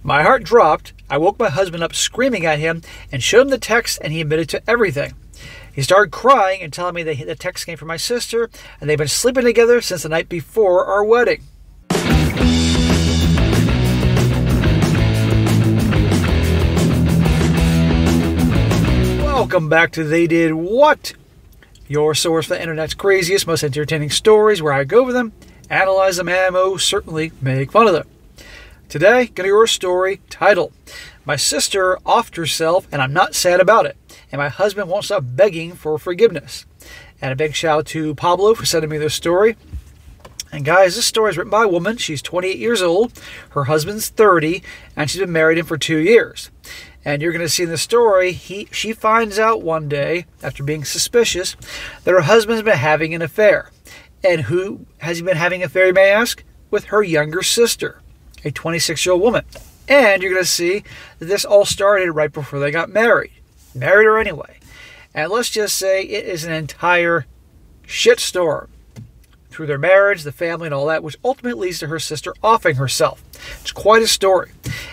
My heart dropped. I woke my husband up screaming at him and showed him the text, and he admitted to everything. He started crying and telling me that the text came from my sister, and they've been sleeping together since the night before our wedding. Welcome back to They Did What? Your source for the internet's craziest, most entertaining stories, where I go over them, analyze them, and most certainly make fun of them. Today, going to your story titled, My Sister Offed Herself and I'm Not Sad About It, and My Husband Won't Stop Begging for Forgiveness. And a big shout out to Pablo for sending me this story. And guys, this story is written by a woman. She's 28 years old. Her husband's 30, and she's been married him for 2 years. And you're going to see in the story, she finds out one day, after being suspicious, that her husband's been having an affair. And who has he been having an affair, you may ask? With her younger sister, a 26-year-old woman. And you're going to see that this all started right before they got married. Married her anyway. And let's just say it is an entire shitstorm through their marriage, the family, and all that, which ultimately leads to her sister offing herself. It's quite a story.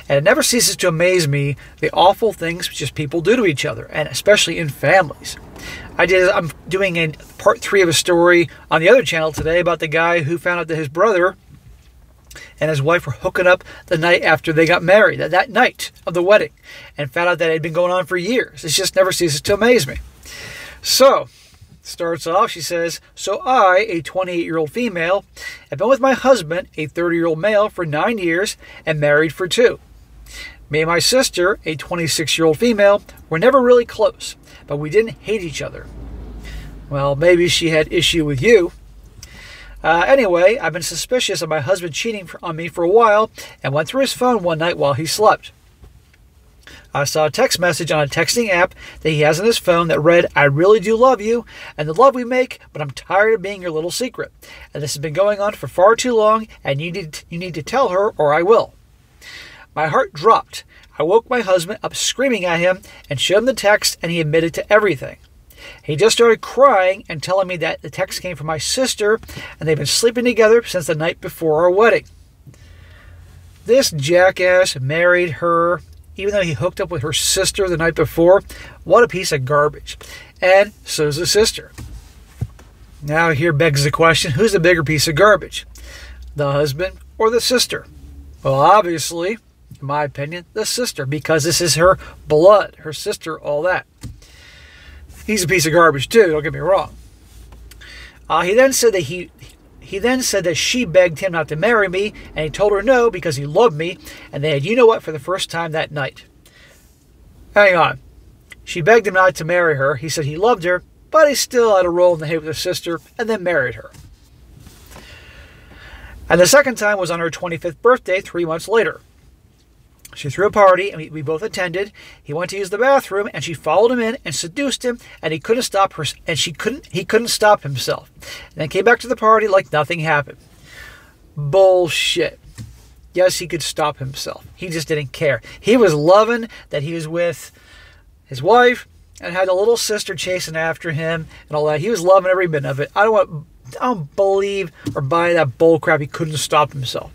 And it never ceases to amaze me the awful things just people do to each other, and especially in families. I'm doing a part 3 of a story on the other channel today about the guy who found out that his brother and his wife were hooking up the night after they got married, that night of the wedding, and found out that it had been going on for years. It just never ceases to amaze me. So, starts off, she says, so I, a 28-year-old female, have been with my husband, a 30-year-old male, for 9 years and married for 2. Me and my sister, a 26-year-old female, were never really close, but we didn't hate each other. Well, maybe she had issue with you. Anyway, I've been suspicious of my husband cheating on me for a while and went through his phone one night while he slept. I saw a text message on a texting app that he has on his phone that read, I really do love you and the love we make, but I'm tired of being your little secret. And this has been going on for far too long, and you need to tell her or I will. My heart dropped. I woke my husband up screaming at him and showed him the text, and he admitted to everything. He just started crying and telling me that the text came from my sister, and they've been sleeping together since the night before our wedding. This jackass married her even though he hooked up with her sister the night before. What a piece of garbage. And so's the sister. Now here begs the question, who's the bigger piece of garbage? The husband or the sister? Well, obviously, in my opinion, the sister, because this is her blood, her sister, all that. He's a piece of garbage too, don't get me wrong. He then said that she begged him not to marry me, and he told her no because he loved me, and they had you-know-what for the first time that night. Hang on. She begged him not to marry her. He said he loved her, but he still had a roll in the hay with her sister, and then married her. And the second time was on her 25th birthday 3 months later. She threw a party, and we both attended. He went to use the bathroom, and she followed him in and seduced him, and he couldn't stop her, and he couldn't stop himself. And then came back to the party like nothing happened. Bullshit. Yes, he could stop himself. He just didn't care. He was loving that he was with his wife and had a little sister chasing after him and all that. He was loving every bit of it. I don't believe or buy that bull crap. He couldn't stop himself.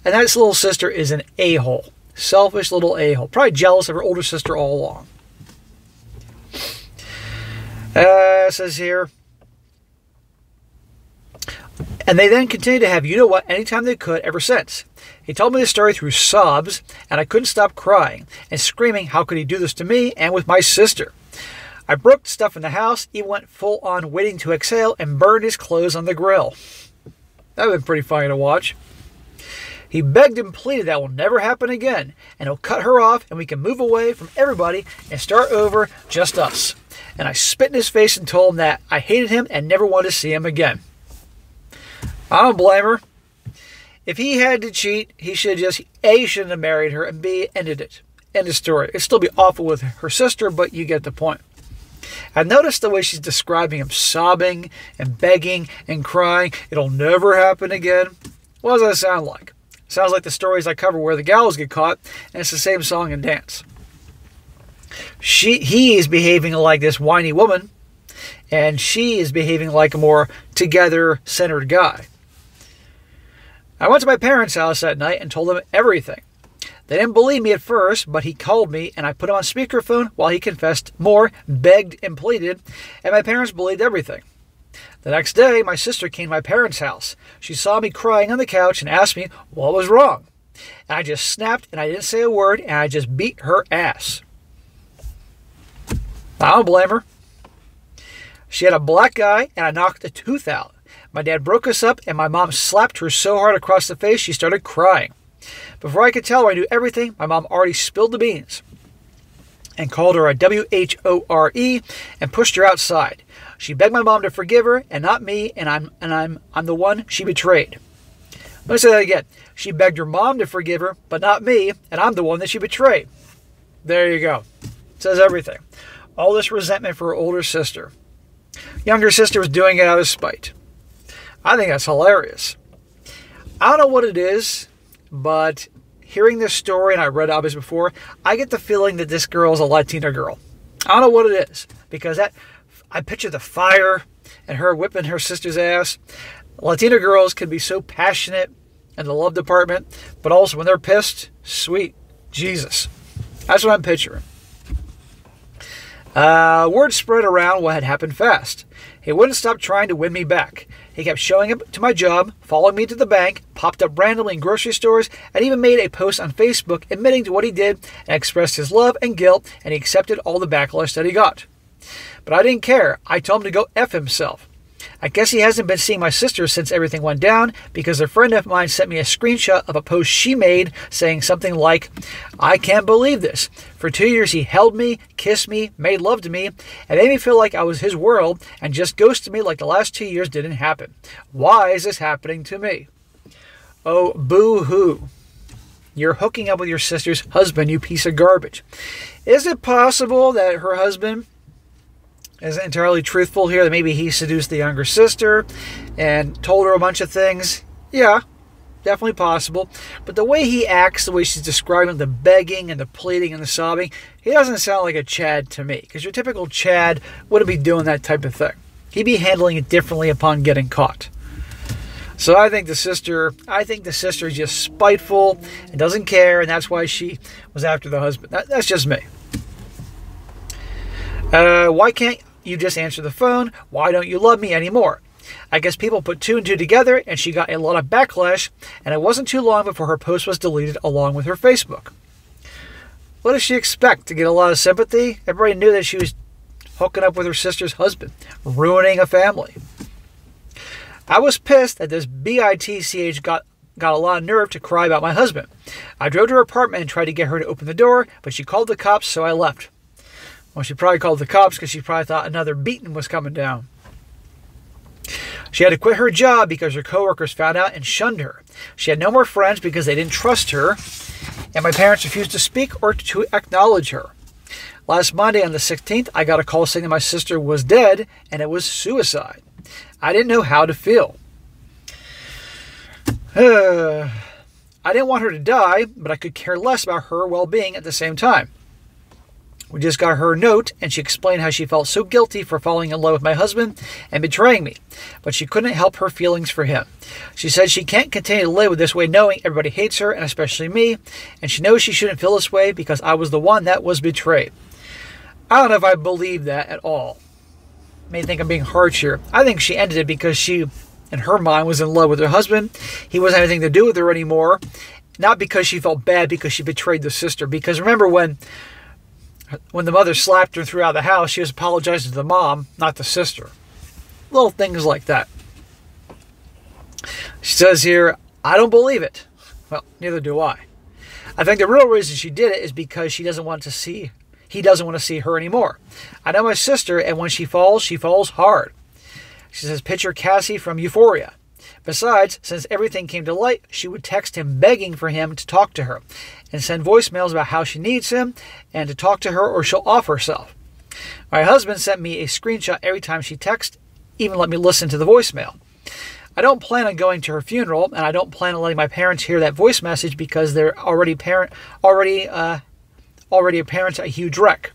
And that little sister is an a-hole. Selfish little a-hole. Probably jealous of her older sister all along. It says here, and they then continued to have you-know-what anytime they could ever since. He told me the story through sobs, and I couldn't stop crying and screaming, how could he do this to me and with my sister? I broke stuff in the house, he went full-on waiting to exhale, and burned his clothes on the grill. That would have been pretty funny to watch. He begged and pleaded that will never happen again, and he'll cut her off, and we can move away from everybody and start over, just us. And I spit in his face and told him that I hated him and never wanted to see him again. I don't blame her. If he had to cheat, he should just, A, shouldn't have married her, and B, ended it. End of story. It'd still be awful with her sister, but you get the point. I noticed the way she's describing him, sobbing and begging and crying. It'll never happen again. What does that sound like? Sounds like the stories I cover where the gals get caught, and it's the same song and dance. He is behaving like this whiny woman, and she is behaving like a more together-centered guy. I went to my parents' house that night and told them everything. They didn't believe me at first, but he called me and I put him on speakerphone while he confessed more, begged and pleaded, and my parents believed everything. The next day, my sister came to my parents' house. She saw me crying on the couch and asked me what was wrong. And I just snapped and I didn't say a word and I just beat her ass. I don't blame her. She had a black eye and I knocked a tooth out. My dad broke us up and my mom slapped her so hard across the face she started crying. Before I could tell her I knew everything, my mom already spilled the beans and called her a WHORE and pushed her outside. She begged my mom to forgive her and not me, and I'm the one she betrayed. Let me say that again. She begged her mom to forgive her, but not me, and I'm the one that she betrayed. There you go. It says everything. All this resentment for her older sister. Younger sister was doing it out of spite. I think that's hilarious. I don't know what it is, but hearing this story, and I read obviously before, I get the feeling that this girl is a Latina girl. I don't know what it is, because I picture the fire and her whipping her sister's ass. Latina girls can be so passionate in the love department, but also when they're pissed, sweet Jesus. That's what I'm picturing. Word spread around what had happened fast. He wouldn't stop trying to win me back. He kept showing up to my job, following me to the bank, popped up randomly in grocery stores, and even made a post on Facebook admitting to what he did and expressed his love and guilt, and he accepted all the backlash that he got. But I didn't care. I told him to go F himself. I guess he hasn't been seeing my sister since everything went down because a friend of mine sent me a screenshot of a post she made saying something like, "I can't believe this. For 2 years he held me, kissed me, made love to me, and made me feel like I was his world and just ghosted me like the last 2 years didn't happen. Why is this happening to me?" Oh, boo-hoo. You're hooking up with your sister's husband, you piece of garbage. Is it possible that her husband isn't entirely truthful here, that maybe he seduced the younger sister and told her a bunch of things? Yeah, definitely possible. But the way he acts, the way she's describing the begging and the pleading and the sobbing, he doesn't sound like a Chad to me. Because your typical Chad wouldn't be doing that type of thing. He'd be handling it differently upon getting caught. So I think the sister is just spiteful and doesn't care, and that's why she was after the husband. That's just me. Why can't you just answer the phone? Why don't you love me anymore? I guess people put two and two together and she got a lot of backlash, and it wasn't too long before her post was deleted along with her Facebook. What does she expect? To get a lot of sympathy? Everybody knew that she was hooking up with her sister's husband, ruining a family. I was pissed that this bitch got a lot of nerve to cry about my husband. I drove to her apartment and tried to get her to open the door, but she called the cops, so I left. Well, she probably called the cops because she probably thought another beating was coming down. She had to quit her job because her coworkers found out and shunned her. She had no more friends because they didn't trust her, and my parents refused to speak or to acknowledge her. Last Monday on the 16th, I got a call saying that my sister was dead and it was suicide. I didn't know how to feel. I didn't want her to die, but I could care less about her well-being at the same time. We just got her note, and she explained how she felt so guilty for falling in love with my husband and betraying me, but she couldn't help her feelings for him. She said she can't continue to live with this way knowing everybody hates her, and especially me, and she knows she shouldn't feel this way because I was the one that was betrayed. I don't know if I believe that at all. May think I'm being harsh here. I think she ended it because she, in her mind, was in love with her husband. He wasn't having anything to do with her anymore. Not because she felt bad because she betrayed the sister. Because remember when the mother slapped her and threw her out of the house, she was apologizing to the mom, not the sister. Little things like that. She says here, I don't believe it. Well, neither do I. I think the real reason she did it is because he doesn't want to see her anymore. I know my sister, and when she falls hard. She says, picture Cassie from Euphoria. Besides, since everything came to light, she would text him begging for him to talk to her and send voicemails about how she needs him and to talk to her or she'll off herself. My husband sent me a screenshot every time she texts, even let me listen to the voicemail. I don't plan on going to her funeral, and I don't plan on letting my parents hear that voice message because they're already a huge wreck.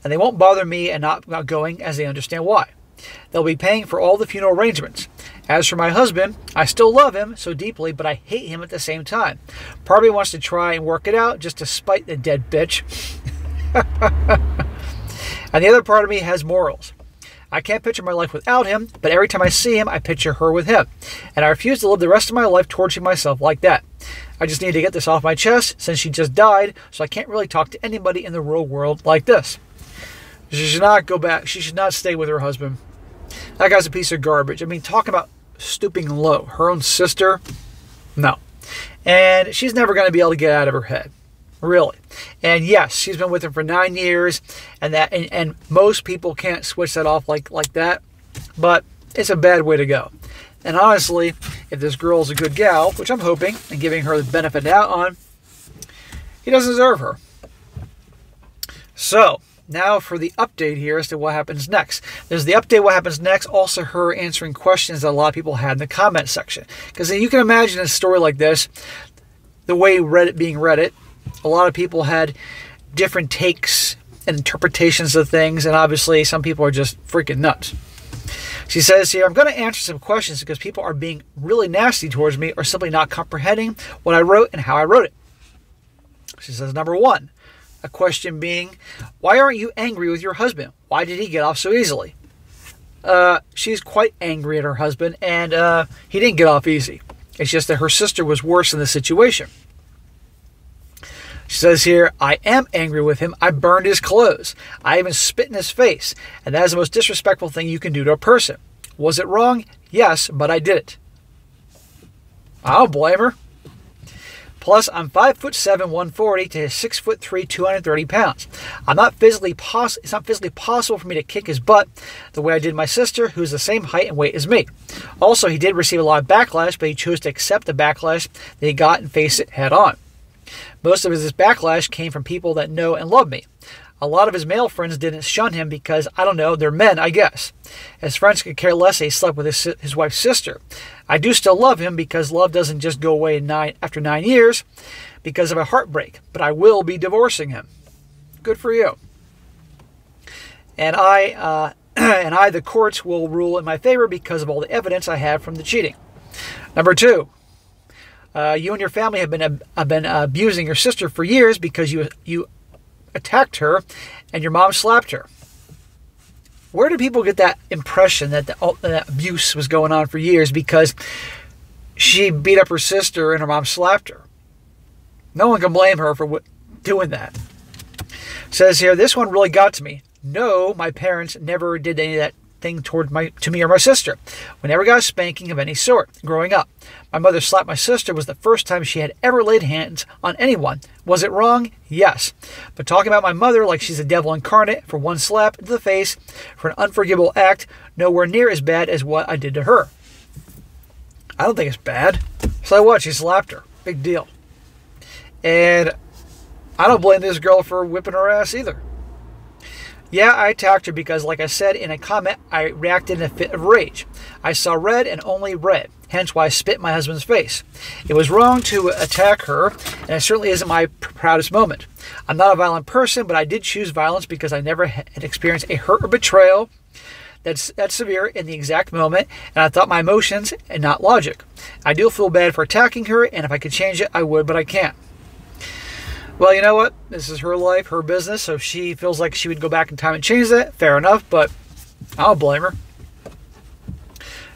And they won't bother me and not going as they understand why. They'll be paying for all the funeral arrangements. As for my husband, I still love him so deeply, but I hate him at the same time. Part of me wants to try and work it out just to spite the dead bitch. And the other part of me has morals. I can't picture my life without him, but every time I see him, I picture her with him. And I refuse to live the rest of my life torturing myself like that. I just need to get this off my chest since she just died, so I can't really talk to anybody in the real world like this. She should not go back. She should not stay with her husband. That guy's a piece of garbage. I mean, talk about stooping low. Her own sister? No. And she's never going to be able to get out of her head. Really. And yes, she's been with him for 9 years, and most people can't switch that off like that. But it's a bad way to go. And honestly, if this girl's a good gal, which I'm hoping and giving her the benefit of the doubt on, he doesn't deserve her. So, now for the update here as to what happens next. There's the update what happens next, also her answering questions that a lot of people had in the comment section. Because you can imagine a story like this, the way Reddit being Reddit, a lot of people had different takes and interpretations of things, and obviously some people are just freaking nuts. She says here, I'm going to answer some questions because people are being really nasty towards me or simply not comprehending what I wrote and how I wrote it. She says, number 1, a question being, why aren't you angry with your husband? Why did he get off so easily? She's quite angry at her husband, and he didn't get off easy. It's just that her sister was worse in the situation. She says here, I am angry with him. I burned his clothes. I even spit in his face. And that is the most disrespectful thing you can do to a person. Was it wrong? Yes, but I did it. I don't blame her. Plus, I'm 5'7", 140 to 6'3", 230 pounds. It's not physically possible for me to kick his butt the way I did my sister, who's the same height and weight as me. Also, he did receive a lot of backlash, but he chose to accept the backlash that he got and face it head on. Most of his backlash came from people that know and love me. A lot of his male friends didn't shun him because, I don't know, they're men, I guess. His friends could care less that he slept with his wife's sister. I do still love him because love doesn't just go away after 9 years because of a heartbreak, but I will be divorcing him. Good for you. And the courts will rule in my favor because of all the evidence I have from the cheating. Number 2. You and your family have been abusing your sister for years because you attacked her and your mom slapped her. Where do people get that impression that that abuse was going on for years because she beat up her sister and her mom slapped her? No one can blame her for doing that. It says here, this one really got to me. No, my parents never did any of that thing to me or my sister. We never got a spanking of any sort growing up. My mother slapped my sister was the first time she had ever laid hands on anyone. Was it wrong? Yes. But talking about my mother like she's a devil incarnate for one slap to the face for an unforgivable act, nowhere near as bad as what I did to her. I don't think it's bad. So what? She slapped her. Big deal. And I don't blame this girl for whipping her ass either. Yeah, I attacked her because, like I said in a comment, I reacted in a fit of rage. I saw red and only red, hence why I spit in my husband's face. It was wrong to attack her, and it certainly isn't my proudest moment. I'm not a violent person, but I did choose violence because I never had experienced a hurt or betrayal that's severe in the exact moment, and I thought my emotions and not logic. I do feel bad for attacking her, and if I could change it, I would, but I can't. Well, you know what? This is her life, her business, so if she feels like she would go back in time and change that, fair enough, but I don't blame her.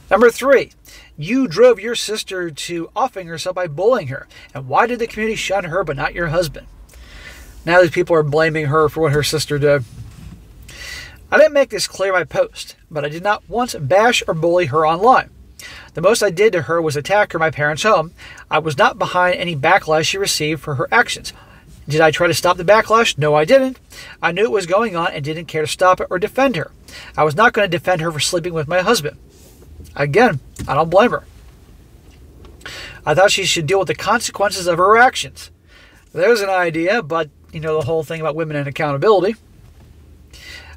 Number 3, you drove your sister to offing herself by bullying her. And why did the community shun her but not your husband? Now these people are blaming her for what her sister did. I didn't make this clear in my post, but I did not once bash or bully her online. The most I did to her was attack her in my parents' home. I was not behind any backlash she received for her actions. Did I try to stop the backlash? No, I didn't. I knew it was going on and didn't care to stop it or defend her. I was not going to defend her for sleeping with my husband. Again, I don't blame her. I thought she should deal with the consequences of her actions. There's an idea, but, you know, the whole thing about women and accountability.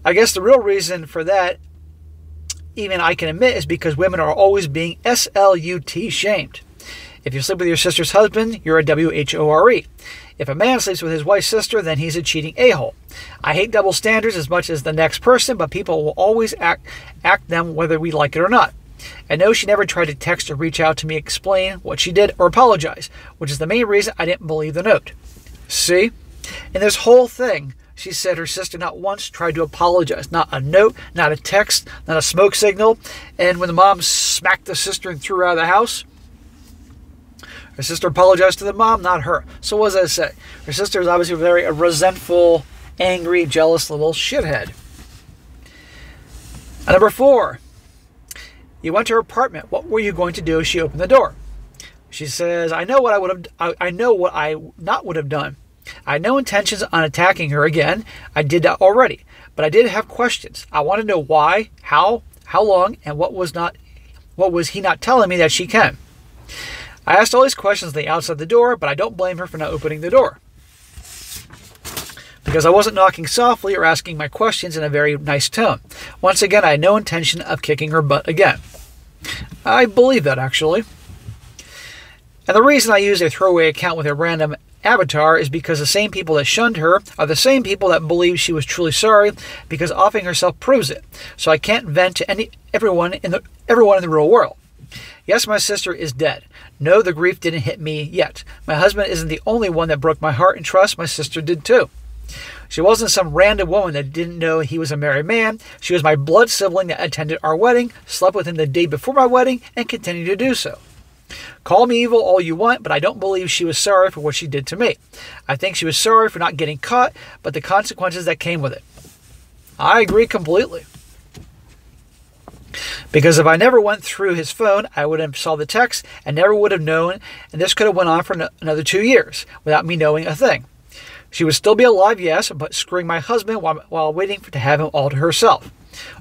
I guess the real reason for that, even I can admit, is because women are always being SLUT shamed. If you sleep with your sister's husband, you're a WHORE. If a man sleeps with his wife's sister, then he's a cheating a-hole. I hate double standards as much as the next person, but people will always act them whether we like it or not. And no, she never tried to text or reach out to me, explain what she did, or apologize, which is the main reason I didn't believe the note. See? In this whole thing, she said her sister not once tried to apologize. Not a note, not a text, not a smoke signal. And when the mom smacked the sister and threw her out of the house, her sister apologized to the mom, not her. So what does that say? Her sister is obviously a very resentful, angry, jealous little shithead. And number 4, you went to her apartment. What were you going to do if she opened the door? She says, I know what I not would have done. I had no intentions on attacking her again. I did that already. But I did have questions. I want to know why, how long, and what was he not telling me that she can. I asked all these questions on the outside the door, but I don't blame her for not opening the door. Because I wasn't knocking softly or asking my questions in a very nice tone. Once again, I had no intention of kicking her butt again. I believe that, actually. And the reason I use a throwaway account with a random avatar is because the same people that shunned her are the same people that believe she was truly sorry, because offing herself proves it. So I can't vent to everyone in the real world. Yes, my sister is dead. No, the grief didn't hit me yet. My husband isn't the only one that broke my heart and trust. My sister did too. She wasn't some random woman that didn't know he was a married man. She was my blood sibling that attended our wedding, slept with him the day before my wedding, and continued to do so. Call me evil all you want, but I don't believe she was sorry for what she did to me. I think she was sorry for not getting caught, but the consequences that came with it. I agree completely. Because if I never went through his phone, I would have saw the text and never would have known, and this could have went on for another 2 years without me knowing a thing. She would still be alive, yes, but screwing my husband while waiting to have him all to herself.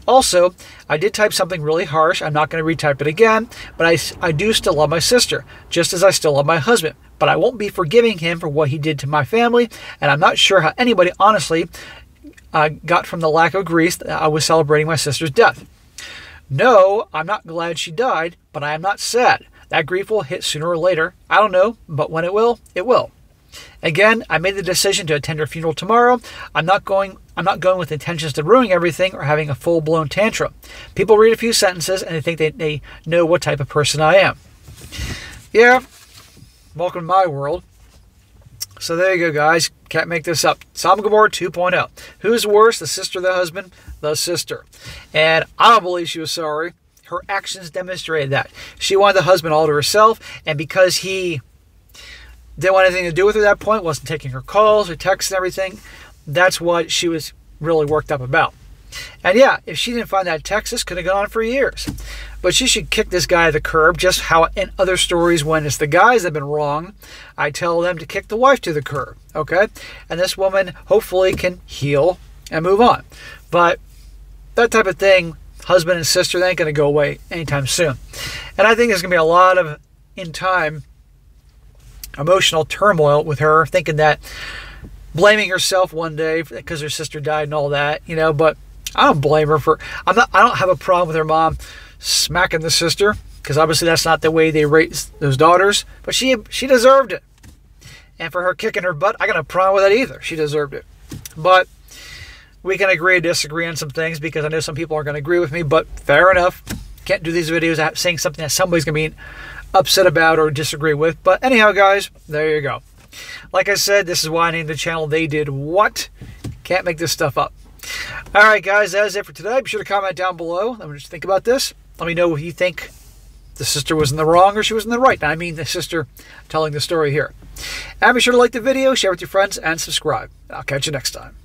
Also, I did type something really harsh. I'm not going to retype it again, but I do still love my sister, just as I still love my husband. But I won't be forgiving him for what he did to my family, and I'm not sure how anybody honestly got from the lack of grief that I was celebrating my sister's death. No, I'm not glad she died, but I am not sad. That grief will hit sooner or later. I don't know, but when it will, it will. Again, I made the decision to attend her funeral tomorrow. I'm not going with intentions to ruin everything or having a full-blown tantrum. People read a few sentences and they think they know what type of person I am. Yeah, welcome to my world. So there you go, guys. Can't make this up. Sodom and Gomorrah 2.0. Who's worse, the sister or the husband? The sister. And I don't believe she was sorry. Her actions demonstrated that. She wanted the husband all to herself, and because he didn't want anything to do with her at that point, wasn't taking her calls or texts and everything, that's what she was really worked up about. And yeah, if she didn't find that text, this could have gone on for years. But she should kick this guy to the curb, just how in other stories when it's the guys that have been wrong, I tell them to kick the wife to the curb, okay? And this woman hopefully can heal and move on. But that type of thing, husband and sister, they ain't going to go away anytime soon. And I think there's going to be a lot of, in time, emotional turmoil with her, thinking that, blaming herself one day because her sister died and all that, you know, but I don't blame her for, I don't have a problem with her mom smacking the sister, because obviously that's not the way they raise those daughters, but she deserved it. And for her kicking her butt, I got no problem with that either. She deserved it. But we can agree to disagree on some things, because I know some people aren't going to agree with me, but fair enough. Can't do these videos saying something that somebody's going to be upset about or disagree with. But anyhow, guys, there you go. Like I said, this is why I named the channel They Did What. Can't make this stuff up. All right, guys, that is it for today. Be sure to comment down below. Let me just think about this. Let me know if you think the sister was in the wrong or she was in the right. I mean the sister telling the story here. And be sure to like the video, share with your friends, and subscribe. I'll catch you next time.